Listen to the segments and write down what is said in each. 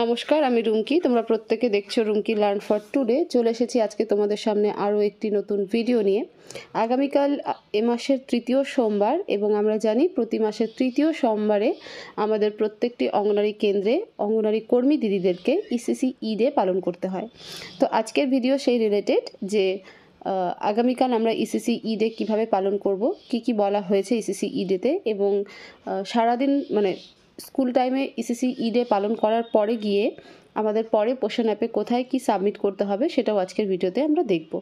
নমস্কার, আমি রুমকি। তোমরা প্রত্যেকে দেখছো রুমকি লার্ন ফর টুডে। চলে এসেছি আজকে তোমাদের সামনে আরও একটি নতুন ভিডিও নিয়ে। আগামীকাল এ মাসের তৃতীয় সোমবার এবং আমরা জানি প্রতি মাসের তৃতীয় সোমবারে আমাদের প্রত্যেকটি অঙ্গনারী কেন্দ্রে অঙ্গনারী কর্মী দিদিদেরকে ইসিসি ডে পালন করতে হয়। তো আজকের ভিডিও সেই রিলেটেড যে আগামীকাল আমরা ইসিসি ডে কীভাবে পালন করব, কি বলা হয়েছে ইসিসি ডেতে, এবং সারাদিন মানে স্কুল টাইমে ইসিসি ডে পালন করার পরে গিয়ে আমাদের পরে পোষণ অ্যাপে কোথায় কি সাবমিট করতে হবে সেটাও আজকের ভিডিওতে আমরা দেখব।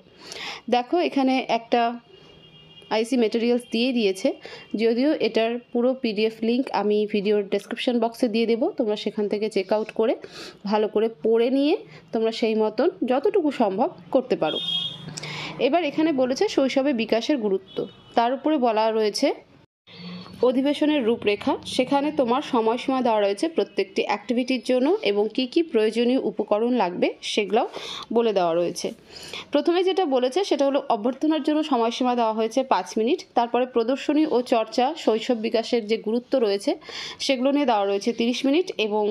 দেখো, এখানে একটা আইসি মেটেরিয়ালস দিয়ে দিয়েছে, যদিও এটার পুরো পিডিএফ লিঙ্ক আমি ভিডিওর ডেসক্রিপশন বক্সে দিয়ে দেবো। তোমরা সেখান থেকে চেক আউট করে ভালো করে পড়ে নিয়ে তোমরা সেই মতন যতটুকু সম্ভব করতে পারো। এবার এখানে বলেছে শৈশবে বিকাশের গুরুত্ব, তার উপরে বলা রয়েছে অধিবেশনের রূপরেখা। সেখানে তোমার সময়সীমা দেওয়া রয়েছে প্রত্যেকটি অ্যাক্টিভিটির জন্য এবং কি প্রয়োজনীয় উপকরণ লাগবে সেগুলোও বলে দেওয়া রয়েছে। প্রথমে যেটা বলেছে সেটা হলো অভ্যর্থনার জন্য সময়সীমা দেওয়া হয়েছে 5 মিনিট। তারপরে প্রদর্শনী ও চর্চা, শৈশব বিকাশের যে গুরুত্ব রয়েছে সেগুলো নিয়ে দেওয়া রয়েছে 30 মিনিট এবং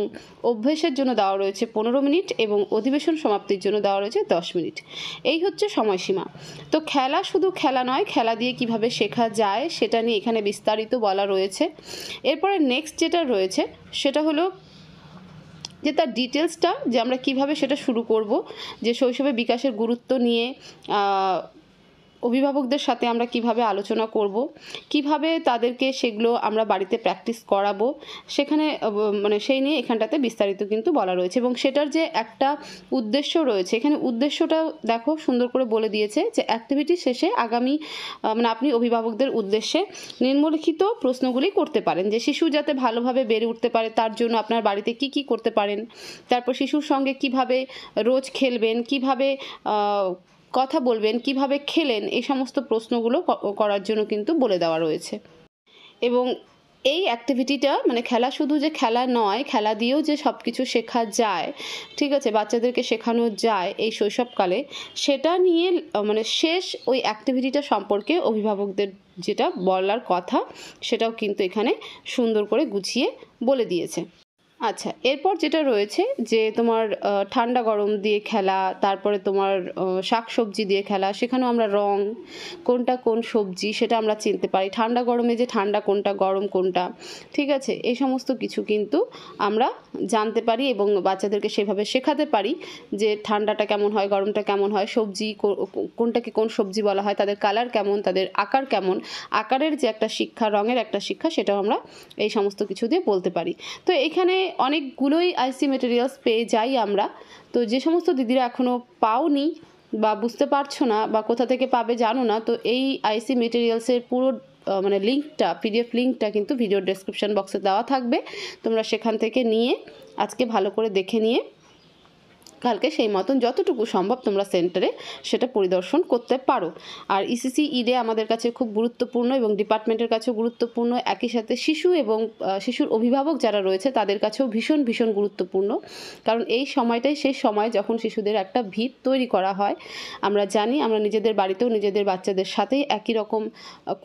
অভ্যাসের জন্য দেওয়া রয়েছে 15 মিনিট এবং অধিবেশন সমাপ্তির জন্য দেওয়া রয়েছে 10 মিনিট। এই হচ্ছে সময়সীমা। তো খেলা শুধু খেলা নয়, খেলা দিয়ে কিভাবে শেখা যায় সেটা নিয়ে এখানে বিস্তারিত বলা রয়েছে। এরপরে নেক্সট যেটা রয়েছে সেটা হলো যে তার ডিটেলসটা, যে আমরা কিভাবে সেটা শুরু করব, যে শৈশবে বিকাশের গুরুত্ব নিয়ে অভিভাবকদের সাথে আমরা কিভাবে আলোচনা করব, কিভাবে তাদেরকে সেগুলো আমরা বাড়িতে প্র্যাকটিস করাবো, সেখানে মানে সেই নিয়ে এখানটাতে বিস্তারিত কিন্তু বলা রয়েছে। এবং সেটার যে একটা উদ্দেশ্য রয়েছে, এখানে উদ্দেশ্যটা দেখো সুন্দর করে বলে দিয়েছে যে অ্যাক্টিভিটি শেষে আগামী মানে আপনি অভিভাবকদের উদ্দেশ্যে নিম্নলিখিত প্রশ্নগুলি করতে পারেন, যে শিশু যাতে ভালোভাবে বেড়ে উঠতে পারে তার জন্য আপনার বাড়িতে কি করতে পারেন, তারপর শিশুর সঙ্গে কিভাবে রোজ খেলবেন, কিভাবে কথা বলবেন, কিভাবে খেলেন, এই সমস্ত প্রশ্নগুলো করার জন্য কিন্তু বলে দেওয়া রয়েছে। এবং এই অ্যাক্টিভিটিটা মানে খেলা শুধু যে খেলা নয়, খেলা দিয়েও যে সব কিছু শেখা যায়, ঠিক আছে, বাচ্চাদেরকে শেখানো যায় এই শৈশবকালে, সেটা নিয়ে মানে শেষ ওই অ্যাক্টিভিটিটা সম্পর্কে অভিভাবকদের যেটা বলার কথা সেটাও কিন্তু এখানে সুন্দর করে গুছিয়ে বলে দিয়েছে। আচ্ছা, এরপর যেটা রয়েছে যে তোমার ঠান্ডা গরম দিয়ে খেলা, তারপরে তোমার শাক সবজি দিয়ে খেলা, সেখানেও আমরা রং কোনটা কোন সবজি সেটা আমরা চিনতে পারি, ঠান্ডা গরমে যে ঠান্ডা কোনটা গরম কোনটা, ঠিক আছে, এই সমস্ত কিছু কিন্তু আমরা জানতে পারি এবং বাচ্চাদেরকে সেভাবে শেখাতে পারি যে ঠান্ডাটা কেমন হয়, গরমটা কেমন হয়, সবজি কোনটাকে কোন সবজি বলা হয়, তাদের কালার কেমন, তাদের আকার কেমন, আকারের যে একটা শিক্ষা, রঙের একটা শিক্ষা, সেটাও আমরা এই সমস্ত কিছু দিয়ে বলতে পারি। তো এখানে অনেকগুলোই আইসি মেটেরিয়ালস পেয়ে যাই আমরা। তো যে সমস্ত দিদিরা এখনও পাওনি বা বুঝতে পারছো না বা কোথা থেকে পাবে জানো না, তো এই আইসি মেটেরিয়ালসের পুরো মানে লিঙ্কটা, পিডিএফ লিঙ্কটা কিন্তু ভিডিওর ডেসক্রিপশন বক্সে দেওয়া থাকবে। তোমরা সেখান থেকে নিয়ে আজকে ভালো করে দেখে নিয়ে কালকে সেই মতন যতটুকু সম্ভব তোমরা সেন্টারে সেটা পরিদর্শন করতে পারো। আর ইসিসি ডে আমাদের কাছে খুব গুরুত্বপূর্ণ এবং ডিপার্টমেন্টের কাছেও গুরুত্বপূর্ণ, একই সাথে শিশু এবং শিশুর অভিভাবক যারা রয়েছে তাদের কাছেও ভীষণ ভীষণ গুরুত্বপূর্ণ। কারণ এই সময়টাই সেই সময় যখন শিশুদের একটা ভিত তৈরি করা হয়। আমরা জানি, আমরা নিজেদের বাড়িতেও নিজেদের বাচ্চাদের সাথেই একই রকম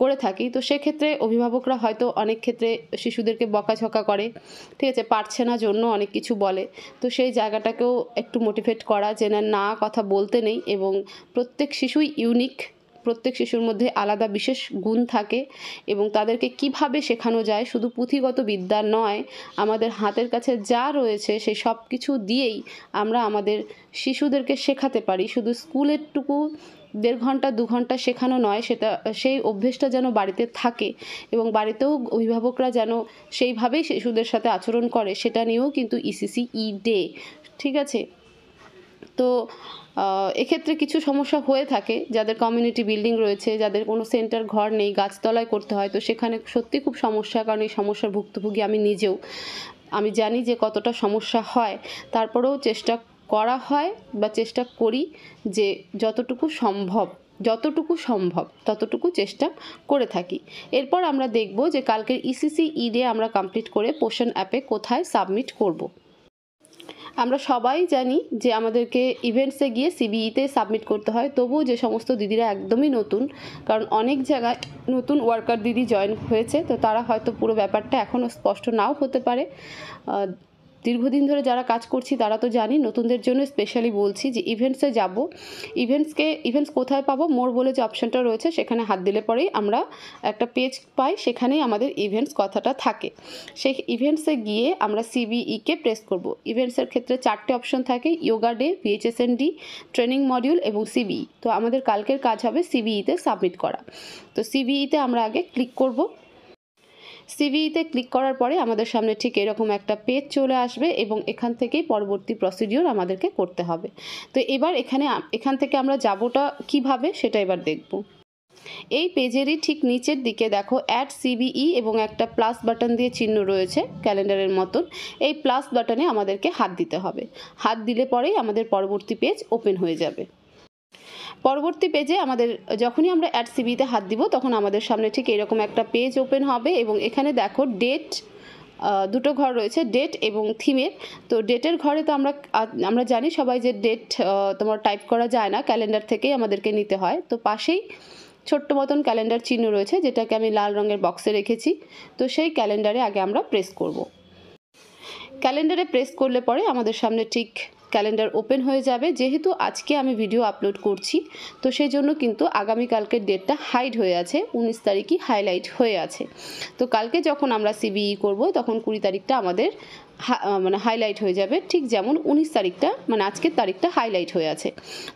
করে থাকি। তো সেক্ষেত্রে অভিভাবকরা হয়তো অনেক ক্ষেত্রে শিশুদেরকে বকাঝকা করে, ঠিক আছে, পারছে না জন্য অনেক কিছু বলে। তো সেই জায়গাটাকেও একটু মোটিভেট করা যে না, কথা বলতে নেই, এবং প্রত্যেক শিশুই ইউনিক, প্রত্যেক শিশুর মধ্যে আলাদা বিশেষ গুণ থাকে এবং তাদেরকে কিভাবে শেখানো যায়, শুধু পুঁথিগত বিদ্যা নয়, আমাদের হাতের কাছে যা রয়েছে সেই সব কিছু দিয়েই আমরা আমাদের শিশুদেরকে শেখাতে পারি। শুধু স্কুলেরটুকু 1.5 ঘন্টা 2 ঘন্টা শেখানো নয়, সেটা সেই অভ্যেসটা যেন বাড়িতে থাকে এবং বাড়িতেও অভিভাবকরা যেন সেইভাবেই শিশুদের সাথে আচরণ করে, সেটা নিয়েও কিন্তু ইসিসি ডে, ঠিক আছে। তো এক্ষেত্রে কিছু সমস্যা হয়ে থাকে, যাদের কমিউনিটি বিল্ডিং রয়েছে, যাদের কোনো সেন্টার ঘর নেই, গাছতলায় করতে হয়, তো সেখানে সত্যি খুব সমস্যা। কারণ এই সমস্যার ভুক্তভোগী আমি নিজেও, আমি জানি যে কতটা সমস্যা হয়। তারপরেও চেষ্টা করা হয় বা চেষ্টা করি যে যতটুকু সম্ভব ততটুকু চেষ্টা করে থাকি। এরপর আমরা দেখব যে কালকের ইসিসি ডে আমরা কমপ্লিট করে পোষণ অ্যাপে কোথায় সাবমিট করব। আমরা সবাই জানি যে আমাদেরকে ইভেন্টসে গিয়ে সিবিইতে সাবমিট করতে হয়, তবুও যে সমস্ত দিদিরা একদমই নতুন, কারণ অনেক জায়গায় নতুন ওয়ার্কার দিদি জয়েন হয়েছে, তো তারা হয়তো পুরো ব্যাপারটা এখনও স্পষ্ট নাও হতে পারে। দীর্ঘদিন ধরে যারা কাজ করছি তারা তো জানি, নতুনদের জন্য স্পেশালি বলছি যে ইভেন্টসে যাব। ইভেন্টস কোথায় পাবো? মোর বলে যে অপশানটা রয়েছে সেখানে হাত দিলে পরেই আমরা একটা পেজ পাই, সেখানেই আমাদের ইভেন্টস কথাটা থাকে। সেই ইভেন্টসে গিয়ে আমরা সিবিইকে প্রেস করব। ইভেন্টসের ক্ষেত্রে 4টে অপশন থাকে: ইয়োগা ডে, ভিএইচএসএনডি, ট্রেনিং মডিউল এবং সিবিই। তো আমাদের কালকের কাজ হবে সিবিইতে সাবমিট করা। তো সিবিইতে আমরা আগে ক্লিক করব। সিবিইতে ক্লিক করার পরে আমাদের সামনে ঠিক এরকম একটা পেজ চলে আসবে এবং এখান থেকেই পরবর্তী প্রসিডিওর আমাদেরকে করতে হবে। তো এবার এখান থেকে আমরা যাবোটা কিভাবে সেটা এবার দেখব। এই পেজেরই ঠিক নিচের দিকে দেখো অ্যাড সিবিই এবং একটা প্লাস বাটন দিয়ে চিহ্ন রয়েছে ক্যালেন্ডারের মতন। এই প্লাস বাটনে আমাদেরকে হাত দিতে হবে। হাত দিলে পরেই আমাদের পরবর্তী পেজ ওপেন হয়ে যাবে। পরবর্তী পেজে আমাদের যখনই আমরা অ্যাড সিবিইতে হাত দিব তখন আমাদের সামনে ঠিক এরকম একটা পেজ ওপেন হবে এবং এখানে দেখো ডেট, দুটো ঘর রয়েছে, ডেট এবং থিমের। তো ডেটের ঘরে তো আমরা জানি সবাই যে ডেট তোমার টাইপ করা যায় না, ক্যালেন্ডার থেকেই আমাদেরকে নিতে হয়। তো পাশেই ছোট্ট মতন ক্যালেন্ডার চিহ্ন রয়েছে, যেটাকে আমি লাল রঙের বক্সে রেখেছি। তো সেই ক্যালেন্ডারে আগে আমরা প্রেস করব। ক্যালেন্ডারে প্রেস করলে পরে আমাদের সামনে ঠিক ক্যালেন্ডার ওপেন হয়ে যাবে। যেহেতু আজকে আমি ভিডিও আপলোড করছি তো সেই জন্য কিন্তু আগামীকালকের ডেটটা হাইড হয়ে আছে, 19 তারিখই হাইলাইট হয়ে আছে। তো কালকে যখন আমরা সিবিই করব তখন 20 তারিখটা আমাদের হাইলাইট হয়ে যাবে, ঠিক যেমন 19 তারিখটা আজকের তারিখটা হাইলাইট হয়ে আছে।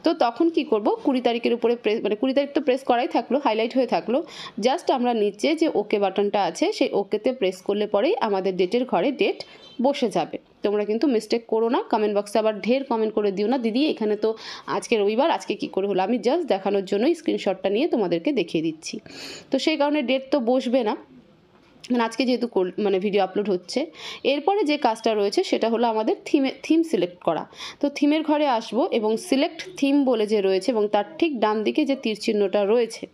তো তখন কি করব, 20 তারিখের উপরে 20 তারিখ তো প্রেস করাই থাকলো, হাইলাইট হয়ে থাকলো। জাস্ট আমরা নিচে যে ওকে বাটনটা আছে সেই ওকেতে প্রেস করলে পরেই আমাদের ডেটের ঘরে ডেট বসে যাবে। তোমরা কিন্তু মিস্টেক করো না, কমেন্ট বক্সে আবার ঢের কমেন্ট করে দিও না, দিদি এখানে তো আজকে রবিবার, আজকে কি করে হলো। আমি জাস্ট দেখানোর জন্যই স্ক্রিনশটটা নিয়ে তোমাদেরকে দেখিয়ে দিচ্ছি। তো সেই কারণে ডেট তো বসবে না, আজকে যেহেতু ভিডিও আপলোড হচ্ছে। এরপরে যে কাজটা রয়েছে সেটা হলো আমাদের থিম সিলেক্ট করা। তো থিমের ঘরে আসব এবং সিলেক্ট থিম বলে যে রয়েছে এবং তার ঠিক ডান দিকে যে তীর চিহ্নটা রয়েছে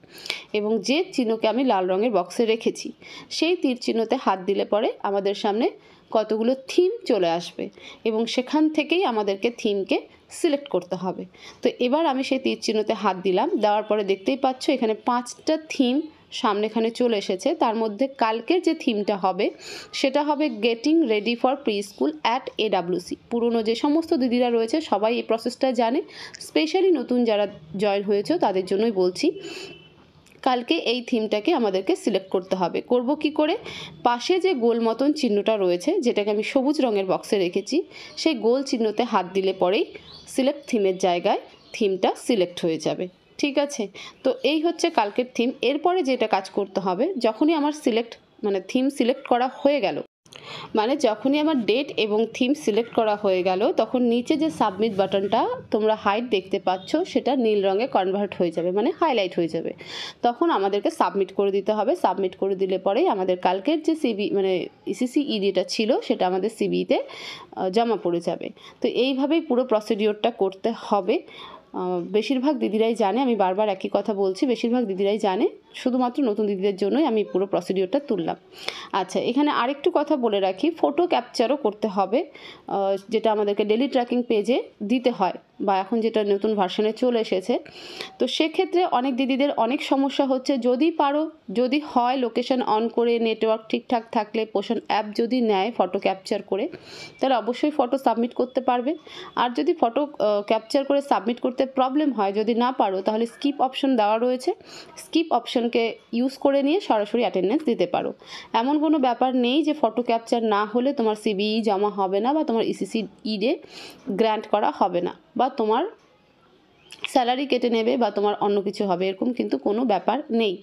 এবং যে চিহ্নকে আমি লাল রঙের বক্সে রেখেছি সেই তীর চিহ্নতে হাত দিলে পরে আমাদের সামনে কতগুলো থিম চলে আসবে এবং সেখান থেকেই আমাদেরকে থিমকে সিলেক্ট করতে হবে। তো এবার আমি সেই তীর চিহ্নতে হাত দিলাম, দেওয়ার পরে দেখতেই পাচ্ছ এখানে 5টা থিম সামনেখানে চলে এসেছে। তার মধ্যে কালকের যে থিমটা হবে সেটা হবে getting ready for pre school at AWC। পুরনো যে সমস্ত দিদিরা রয়েছে সবাই এই প্রসেসটা জানে, স্পেশালি নতুন যারা জয়েন হয়েছে তাদের জন্যই বলছি। কালকে এই থিমটাকে আমাদেরকে সিলেক্ট করতে হবে। করব কি করে, পাশে যে গোল মতন চিহ্নটা রয়েছে যেটাকে আমি সবুজ রঙের বক্সে রেখেছি সেই গোল চিহ্নতে হাত দিলে পরেই সিলেক্ট থিমের জায়গায় থিমটা সিলেক্ট হয়ে যাবে। ঠিক আছে, তো এই হচ্ছে কালকের থিম। এরপরে যেটা কাজ করতে হবে, যখনই আমার থিম সিলেক্ট করা হয়ে গেল, যখনই আমার ডেট এবং থিম সিলেক্ট করা হয়ে গেল তখন নিচে যে সাবমিট বাটনটা তোমরা হাইট দেখতে পাচ্ছ সেটা নীল রঙে কনভার্ট হয়ে যাবে, হাইলাইট হয়ে যাবে। তখন আমাদেরকে সাবমিট করে দিতে হবে। সাবমিট করে দিলে পরেই আমাদের কালকের যে ইসিসি ইডিটা ছিল সেটা আমাদের সিবিইতে জমা পড়ে যাবে। তো এইভাবেই পুরো প্রসিডিওরটা করতে হবে। বেশিরভাগ দিদিরাই জানে, আমি বারবার একই কথা বলছি, বেশিরভাগ দিদিরাই জানে, শুধুমাত্র নতুন দিদিদের জন্যই আমি পুরো প্রসিডিওরটা তুললাম। আচ্ছা, এখানে আরেকটু কথা বলে রাখি, ফটো ক্যাপচারও করতে হবে, যেটা আমাদেরকে ডেলি ট্র্যাকিং পেজে দিতে হয় বা এখন যেটা নতুন ভার্সনে চলে এসেছে। তো সেক্ষেত্রে অনেক দিদিদের অনেক সমস্যা হচ্ছে, যদি হয় লোকেশন অন করে নেটওয়ার্ক ঠিকঠাক থাকলে পোষণ অ্যাপ যদি নেয় ফটো ক্যাপচার করে তাহলে অবশ্যই ফটো সাবমিট করতে পারবে। আর যদি ফটো ক্যাপচার করে সাবমিট করতে প্রবলেম হয়, যদি না পারো, তাহলে স্কিপ অপশন দেওয়া রয়েছে, স্কিপ অপশনকে ইউজ করে নিয়ে সরাসরি অ্যাটেন্ডেন্স দিতে পারো। এমন কোনো ব্যাপার নেই যে ফটো ক্যাপচার না হলে তোমার সিবিই জমা হবে না বা তোমার ইসিসি ইডে গ্র্যান্ট করা হবে না বা তোমার স্যালারি কেটে নেবে বা তোমার অন্য কিছু হবে, এরকম কিন্তু কোনো ব্যাপার নেই।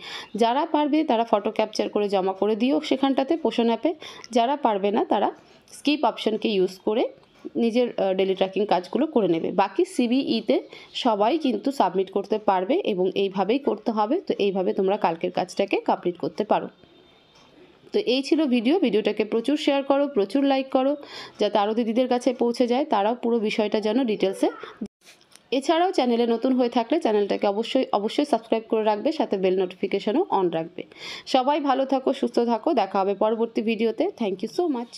যারা পারবে তারা ফটো ক্যাপচার করে জমা করে দিও সেখানটাতে পোষণ অ্যাপে, যারা পারবে না তারা স্কিপ অপশনকে ইউজ করে নিজের ডেলি ট্র্যাকিং কাজগুলো করে নেবে। বাকি সিবিইতে সবাই কিন্তু সাবমিট করতে পারবে এবং এইভাবেই করতে হবে। তো এইভাবে তোমরা কালকের কাজটাকে কমপ্লিট করতে পারো। তো এই ছিল ভিডিওটাকে প্রচুর শেয়ার করো, প্রচুর লাইক করো, যাতে আরও দিদিদের কাছে পৌঁছে যায়, তারাও পুরো বিষয়টা যেন ডিটেলসে। এছাড়াও চ্যানেলে নতুন হয়ে থাকলে চ্যানেলটাকে অবশ্যই সাবস্ক্রাইব করে রাখবে, সাথে বেল নোটিফিকেশনও অন রাখবে। সবাই ভালো থাকো, সুস্থ থাকো, দেখা হবে পরবর্তী ভিডিওতে। Thank you so much.